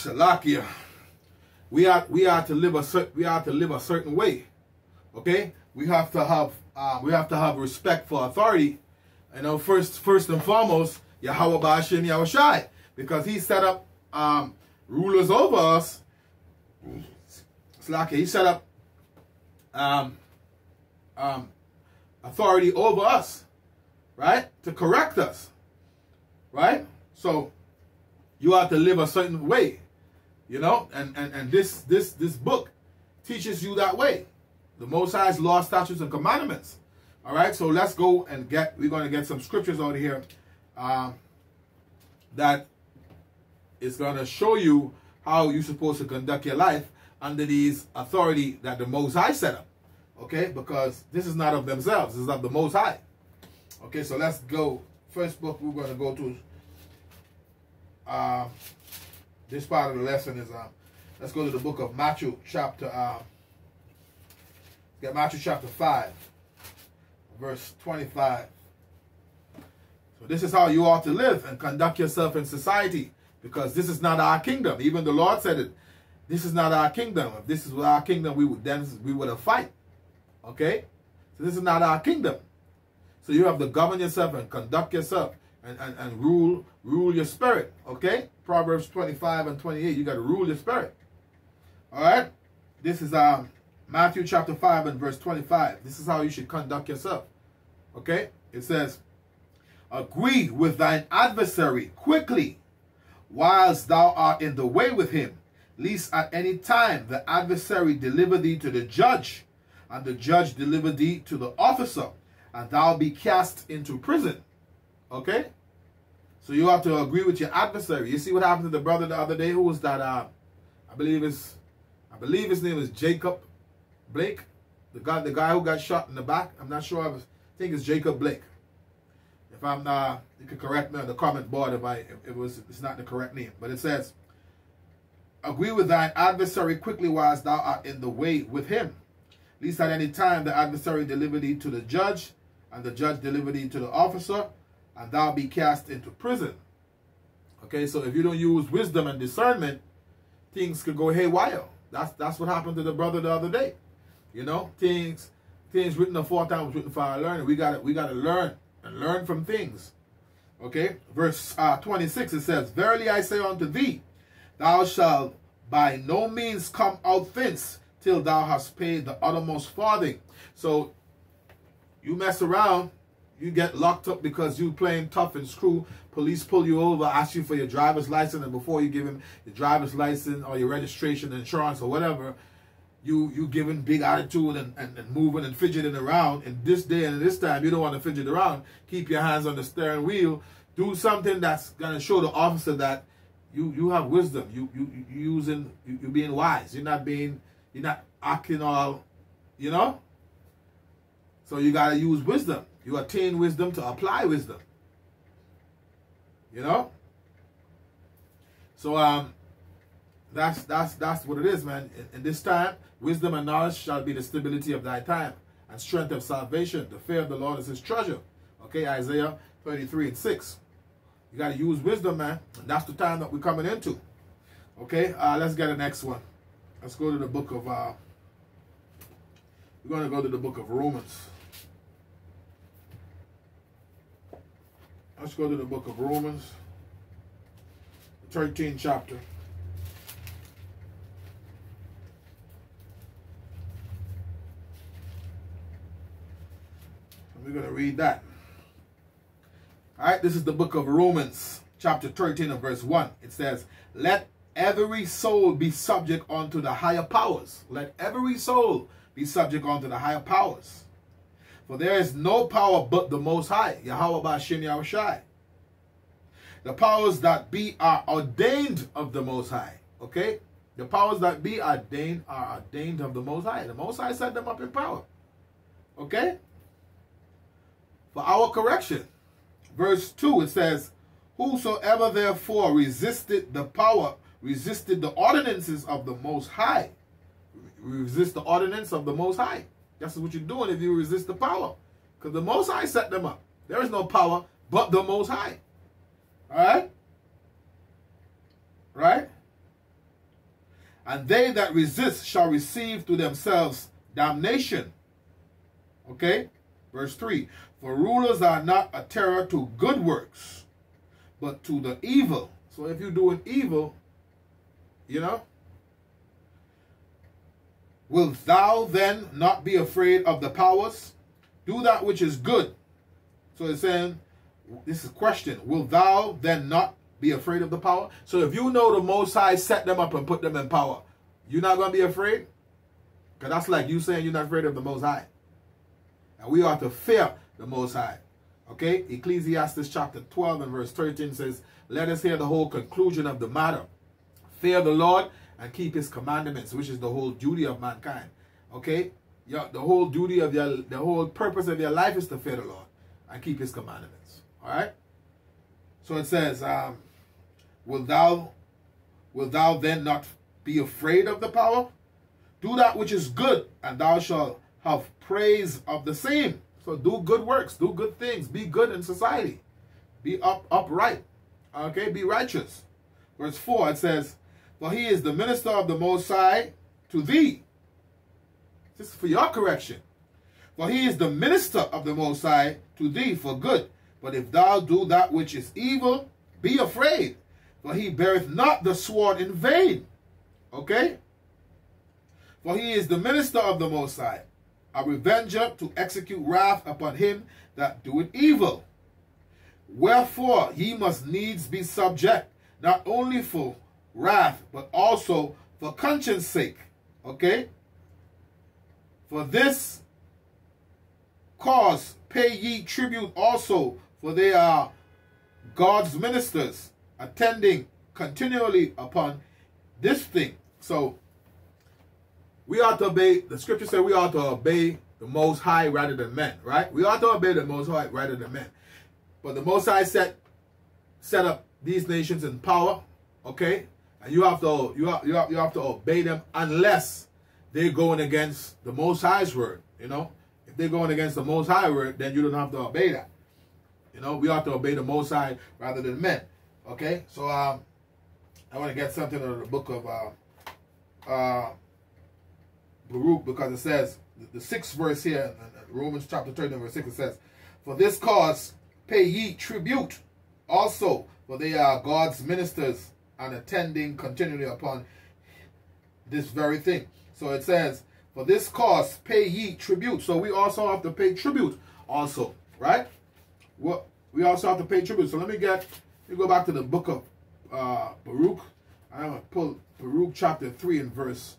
Shalakia. We are to live a certain way. Okay? We have to have respect for authority. You know, first and foremost, Yahweh Ba'ashem Yahushai, because he set up rulers over us. Shalakia, he set up authority over us, right? To correct us, right? So you have to live a certain way, you know, and this book teaches you that way. The Most High's law, statutes, and commandments. All right, so let's go and we're going to get some scriptures out here that is going to show you how you're supposed to conduct your life under these authority that the Most High set up. Okay, because this is not of themselves, this is of the Most High. Okay, so let's go. First book we're going to go to, this part of the lesson is, let's go to the book of Matthew chapter, Matthew chapter 5, verse 25. So this is how you ought to live and conduct yourself in society, because this is not our kingdom. Even the Lord said it. This is not our kingdom. If this is our kingdom, we would have fight. Okay? So this is not our kingdom. So you have to govern yourself and conduct yourself and rule your spirit. Okay? Proverbs 25 and 28. You got to rule your spirit. Alright? This is Matthew chapter 5 and verse 25. This is how you should conduct yourself. Okay? It says, agree with thine adversary quickly, whilst thou art in the way with him, lest at any time the adversary deliver thee to the judge, and the judge deliver thee to the officer, and thou be cast into prison. Okay? So you have to agree with your adversary. You see what happened to the brother the other day? Who was that? I believe his name is Jacob Blake. The guy who got shot in the back. I'm not sure. I think it's Jacob Blake. If I'm not, you can correct me on the comment board if it's not the correct name. But it says, agree with thine adversary quickly, whilst thou art in the way with him, lest at any time the adversary deliver thee to the judge, and the judge deliver thee to the officer, and thou be cast into prison. Okay, so if you don't use wisdom and discernment, things could go haywire. That's what happened to the brother the other day. You know, things written aforetime was written for our learning. We gotta learn and learn from things. Okay, verse 26, it says, verily I say unto thee, thou shalt by no means come out thence till thou hast paid the uttermost farthing. So you mess around, you get locked up because you playing tough and screw. Police pull you over, ask you for your driver's license, and before you give him your driver's license or your registration, insurance, or whatever, you giving big attitude and moving and fidgeting around. In this day and this time, you don't want to fidget around. Keep your hands on the steering wheel. Do something that's gonna show the officer that you have wisdom. You're being wise. You're not acting all, you know. So you gotta use wisdom. You attain wisdom to apply wisdom. You know. So that's what it is, man. In this time, wisdom and knowledge shall be the stability of thy time, and strength of salvation. The fear of the Lord is his treasure. Okay, Isaiah 33 and 6. You got to use wisdom, man. And that's the time that we're coming into. Okay, let's get the next one. Let's go to the book of, we're going to go to the book of Romans. Let's go to the book of Romans, the 13th chapter. We're going to read that. All right, this is the book of Romans, chapter 13 and verse 1. It says, let every soul be subject unto the higher powers. Let every soul be subject unto the higher powers. For there is no power but the Most High, Yahweh Ba'ashem Yahushai. The powers that be are ordained of the Most High. Okay? The powers that be are ordained of the Most High. The Most High set them up in power. Okay? For our correction. Verse 2, it says, whosoever therefore resisted the ordinances of the Most High. Resist the ordinance of the Most High. That's what you're doing if you resist the power. Because the Most High set them up. There is no power but the Most High. Alright? Right? And they that resist shall receive to themselves damnation. Okay? Verse 3. For rulers are not a terror to good works, but to the evil. So if you're doing evil, you know, wilt thou then not be afraid of the powers? Do that which is good. So it's saying, this is a question. Will thou then not be afraid of the power? So if you know the Most High set them up and put them in power, you're not going to be afraid? Because that's like you saying you're not afraid of the Most High. And we ought to fear the Most High. Okay? Ecclesiastes chapter 12 and verse 13 says, let us hear the whole conclusion of the matter. Fear the Lord and keep his commandments, which is the whole duty of mankind. Okay? The whole duty of the whole purpose of your life is to fear the Lord and keep his commandments. Alright? So it says, will thou then not be afraid of the power? Do that which is good, and thou shalt have praise of the same. So do good works, do good things, be good in society. Be upright. Okay, be righteous. Verse 4, it says, for he is the minister of the Most High to thee. This is for your correction. For he is the minister of the Most High to thee for good. But if thou do that which is evil, be afraid. For he beareth not the sword in vain. Okay? For he is the minister of the Most High, a revenger to execute wrath upon him that doeth evil. Wherefore he must needs be subject, not only for wrath, but also for conscience sake. Okay? For this cause pay ye tribute also, for they are God's ministers, attending continually upon this thing. So we ought to obey, the scripture says we ought to obey the Most High rather than men, right? We ought to obey the Most High rather than men. But the Most High set up these nations in power, okay? And you have to obey them unless they're going against the Most High's word, you know? If they're going against the Most High word, then you don't have to obey that. You know, we ought to obey the Most High rather than men. Okay? So I want to get something out of the book of Baruch, because it says, the 6th verse here, in Romans chapter 13, verse 6, it says, for this cause pay ye tribute also, for they are God's ministers and attending continually upon this very thing. So it says, for this cause pay ye tribute. So we also have to pay tribute also, right? Well, we also have to pay tribute. So let me go back to the book of Baruch. I'm going to pull Baruch chapter 3 and verse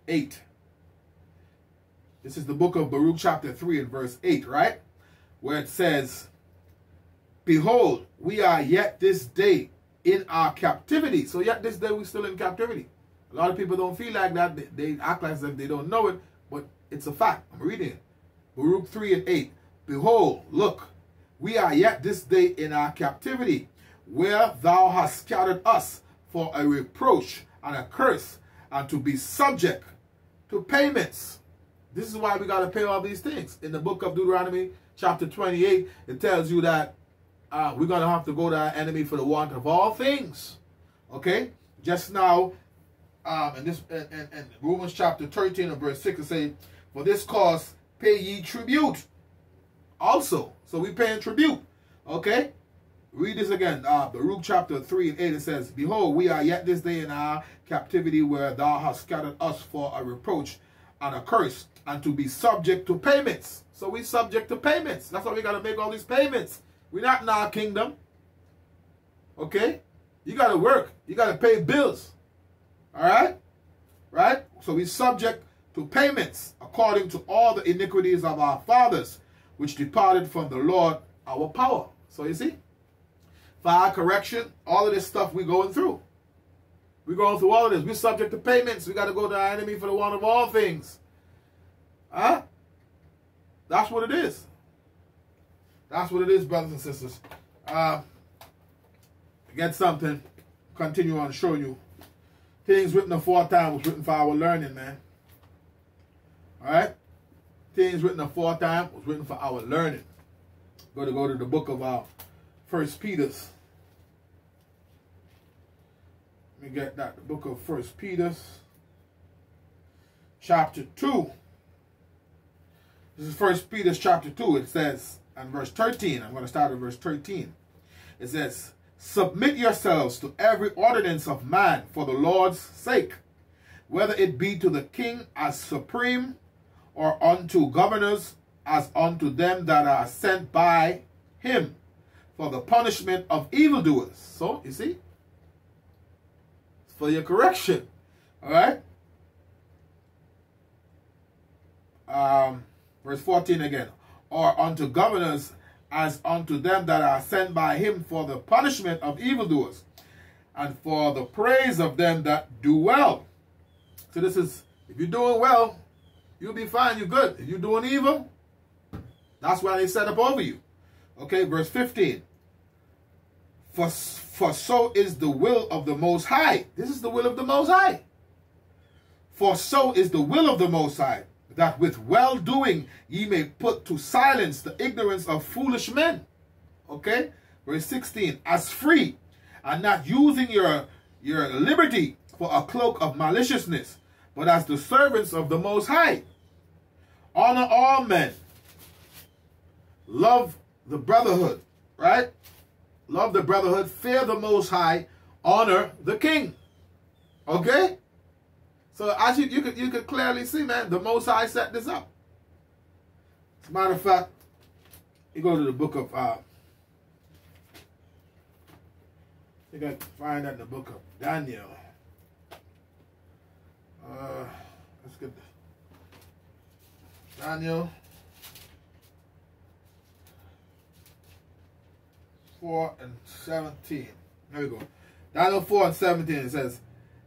8. This is the book of Baruch chapter 3 and verse 8, right? Where it says, behold, we are yet this day in our captivity. So yet this day we're still in captivity. A lot of people don't feel like that. They act like as if they don't know it, but it's a fact. I'm reading it. Baruch 3 and 8. Behold, look, we are yet this day in our captivity, where thou hast scattered us for a reproach and a curse, and to be subject to payments. This is why we got to pay all these things. In the book of Deuteronomy, chapter 28, it tells you that we're going to have to go to our enemy for the want of all things. Okay? Just now, in Romans chapter 13 and verse 6, it says, for this cause pay ye tribute also. So we paying tribute. Okay? Read this again. Baruch chapter 3 and 8, it says, behold, we are yet this day in our captivity, where thou hast scattered us for a reproach and a curse, and to be subject to payments. So we subject to payments. That's why we got to make all these payments. We're not in our kingdom. Okay? You got to work. You got to pay bills. All right? Right? So we subject to payments according to all the iniquities of our fathers, which departed from the Lord our power. So you see? For our correction, all of this stuff we're going through. We're going through all of this. We're subject to payments. We got to go to our enemy for the want of all things. Huh? That's what it is. That's what it is, brothers and sisters. Get something. Continue on showing you. Things written aforetime was written for our learning, man. Alright? Things written aforetime was written for our learning. Go to the book of 1 Peter's. me get that. The book of 1 Peter, chapter 2. This is 1 Peter chapter 2. It says, and verse 13, I'm going to start at verse 13. It says, submit yourselves to every ordinance of man for the Lord's sake, whether it be to the king as supreme, or unto governors as unto them that are sent by him, for the punishment of evildoers. So, you see, it's for your correction. All right? Verse 14 again. Or unto governors as unto them that are sent by him, for the punishment of evildoers, and for the praise of them that do well. So this is, if you're doing well, you'll be fine, you're good. If you're doing evil, that's why they set up over you. Okay, verse 15. For so is the will of the Most High. This is the will of the Most High. For so is the will of the Most High, that with well-doing ye may put to silence the ignorance of foolish men. Okay? Verse 16. As free, and not using your liberty for a cloak of maliciousness, but as the servants of the Most High. Honor all men. Love the brotherhood. Right? Love the brotherhood. Fear the Most High. Honor the king. Okay? So as you could clearly see, man, the Most High set this up. As a matter of fact, you go to the book of, I think I can find that in the book of Daniel. Let's get Daniel 4:17. There we go. Daniel 4:17, it says,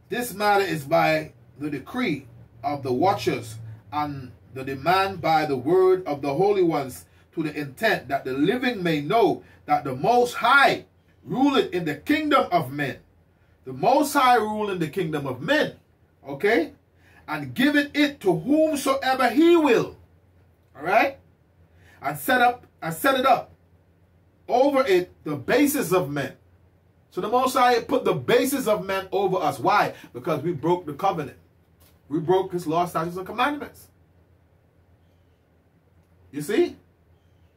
this matter is by the decree of the watchers, and the demand by the word of the holy ones, to the intent that the living may know that the Most High ruleth in the kingdom of men. The Most High rule in the kingdom of men. Okay? And giveth it to whomsoever he will. Alright? And set it up over it the basis of men. So the Most High put the basis of men over us. Why? Because we broke the covenant. We broke his law, statutes, and commandments. You see?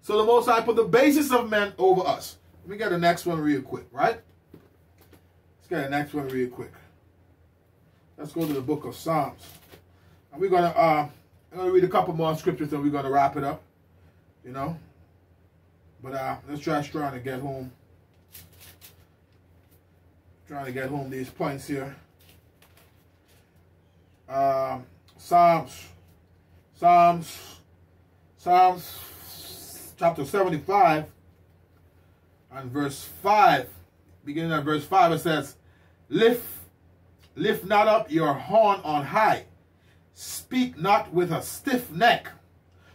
So the Most High put the basis of men over us. Let me get the next one real quick, right? Let's get the next one real quick. Let's go to the book of Psalms. And we're going to read a couple more scriptures and we're going to wrap it up. You know? But let's try to get home. Trying to get home these points here. Psalms chapter 75 and verse 5. Beginning at verse 5, it says, Lift not up your horn on high. Speak not with a stiff neck.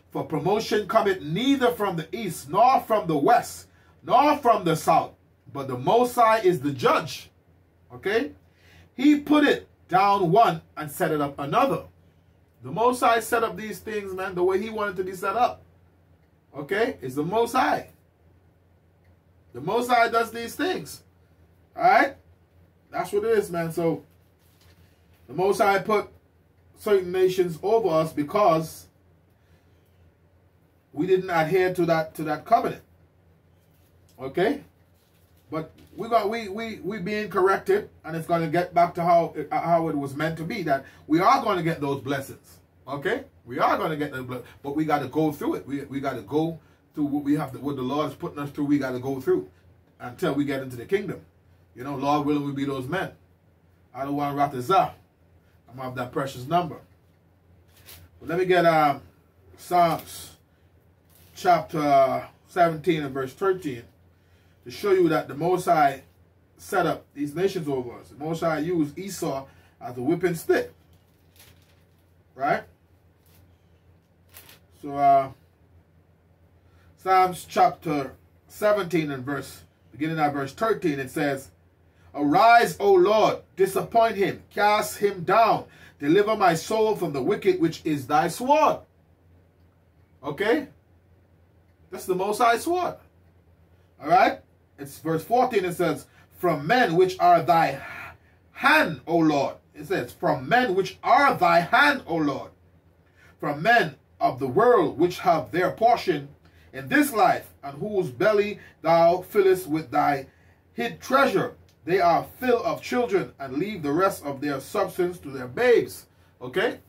For promotion cometh neither from the east, nor from the west, nor from the south. But the Most High is the judge. Okay? He put it down one and set it up another. The Most High set up these things, man, the way he wanted to be set up. Okay? It's the Most High. The Most High does these things. Alright? That's what it is, man. So, the Most High put certain nations over us because we didn't adhere to that covenant. Okay? But we being corrected, and it's going to get back to how it was meant to be, that we are going to get those blessings. Okay? We are going to get those blessings, but we got to go through it. We got to go through what the Lord is putting us through. We got to go through until we get into the kingdom. You know, Lord willing, we be those men. I don't want to wrap this up. I'm going to have that precious number. But let me get Psalms chapter 17 and verse 13 to show you that the Most High set up these nations over us. The Most High used Esau as a whipping stick. Right? So, Psalms chapter 17 and beginning at verse 13, it says, Arise, O Lord, disappoint him, cast him down, deliver my soul from the wicked, which is thy sword. Okay? That's the Most High sword. Alright? It's verse 14, it says, From men which are thy hand, O Lord. It says, from men which are thy hand, O Lord. From men of the world which have their portion in this life, and whose belly thou fillest with thy hid treasure. They are filled of children, and leave the rest of their substance to their babes. Okay?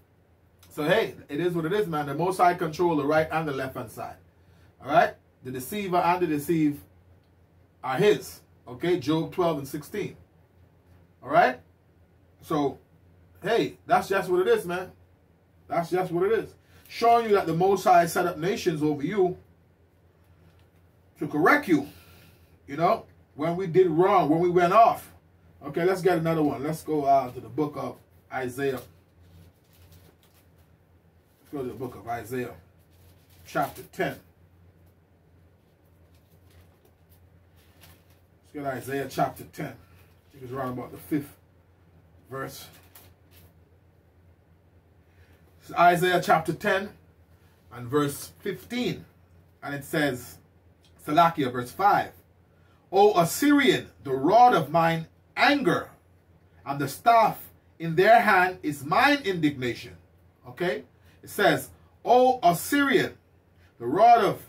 So, hey, it is what it is, man. The Most High control the right and the left-hand side. All right? The deceiver and the deceived are his. Okay? Job 12 and 16. All right? So, hey, that's just what it is, man. That's just what it is. Showing you that the Most High set up nations over you to correct you. You know? When we did wrong, when we went off. Okay, let's get another one. Let's go to the book of Isaiah. Let's go to the book of Isaiah, chapter 10. Let's get Isaiah chapter 10. I think it's around about the 5th verse. It's Isaiah chapter 10 and verse 15. And it says, Salakia, verse 5. O Assyrian, the rod of mine anger, and the staff in their hand is mine indignation. Okay? It says, O Assyrian, the rod of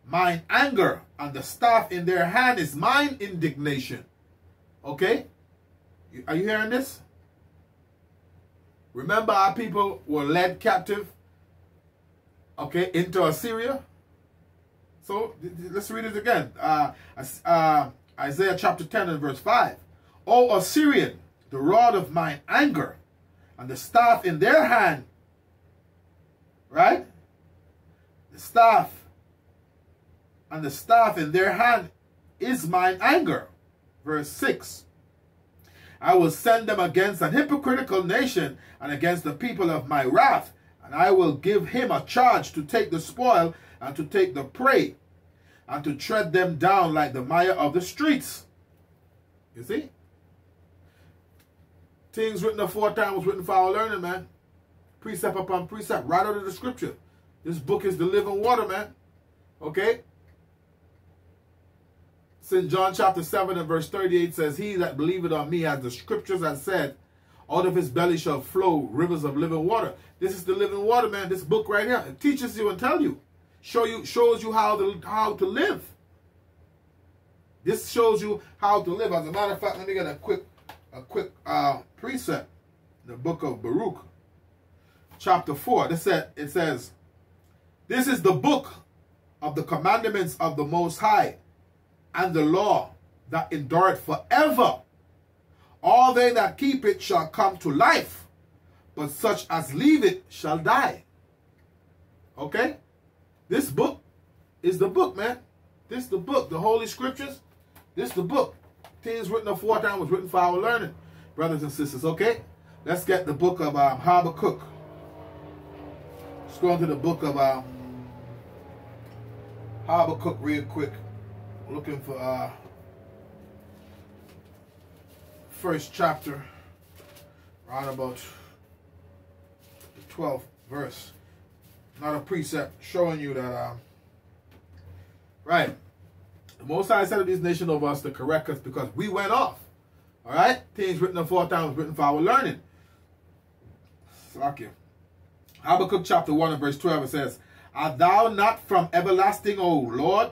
mine anger, and the staff in their hand is mine indignation. Okay? Are you hearing this? Remember our people were led captive, okay, into Assyria? So, let's read it again. Isaiah chapter 10 and verse 5. O Assyrian, the rod of mine anger, and the staff in their hand, right? The staff, and the staff in their hand is mine anger. Verse 6. I will send them against an hypocritical nation and against the people of my wrath, and I will give him a charge to take the spoil and to take the prey, and to tread them down like the mire of the streets. You see? Things written aforetime was written for our learning, man. Precept upon precept, right out of the scripture. This book is the living water, man. Okay? St. John chapter 7 and verse 38 says, He that believeth on me, as the scriptures have said, out of his belly shall flow rivers of living water. This is the living water, man. This book right here. It teaches you and tells you. Shows you how to live. This shows you how to live. As a matter of fact, let me get a quick precept. The book of Baruch, chapter 4. It says, This is the book of the commandments of the Most High, and the law that endureth forever. All they that keep it shall come to life, but such as leave it shall die. Okay? This book is the book, man. This is the book. The Holy Scriptures, this is the book. Things written aforetime was written for our learning, brothers and sisters. Okay? Let's get the book of Habakkuk. Let's go into the book of Habakkuk real quick. Looking for first chapter, around about the 12th verse. Not a precept showing you that, right, the Most High set up this nation over us to correct us because we went off. All right? Things written aforetime was written for our learning. Slack. Habakkuk chapter 1 and verse 12, it says, Art thou not from everlasting, O Lord,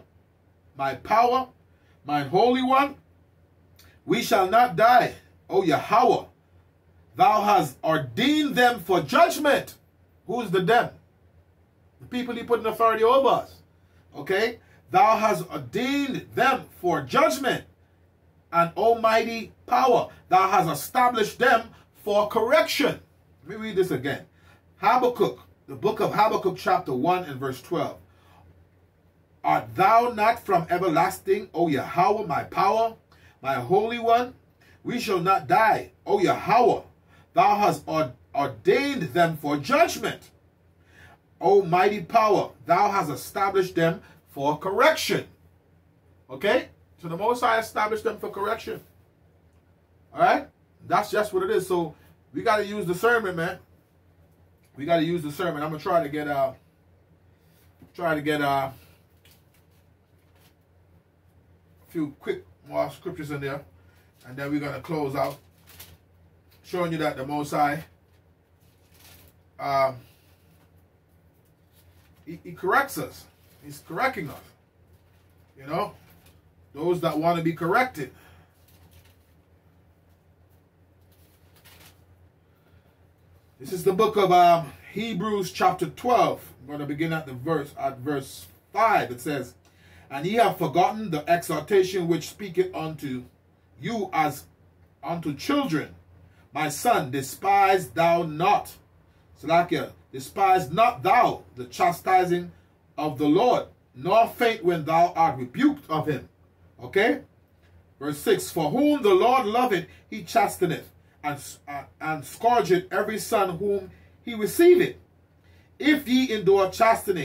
my power, mine holy one? We shall not die, O Yahweh. Thou hast ordained them for judgment. Who is the them? The people he put in authority over us. Okay? Thou hast ordained them for judgment and almighty power. Thou hast established them for correction. Let me read this again. Habakkuk, the book of Habakkuk chapter 1 and verse 12. Art thou not from everlasting, O Yahweh, my power, my holy one? We shall not die, O Yahweh. Thou hast ordained them for judgment. O mighty power, thou hast established them for correction. Okay? So the Most High established them for correction. Alright? That's just what it is. So we got to use discernment, man. We got to use discernment. I'm going to try to get a few quick more scriptures in there. And then we're going to close out. showing you that the Most High, he corrects us. He's correcting us. You know, those that want to be corrected. This is the book of Hebrews chapter 12. I'm going to begin at verse 5. It says, "And ye have forgotten the exhortation which speaketh unto you as unto children. My son, despise thou not." Salakia, "Despise not thou the chastising of the Lord, nor faint when thou art rebuked of him." Okay? Verse 6, "For whom the Lord loveth, he chasteneth, and scourgeth every son whom he receiveth. If ye endure chastening,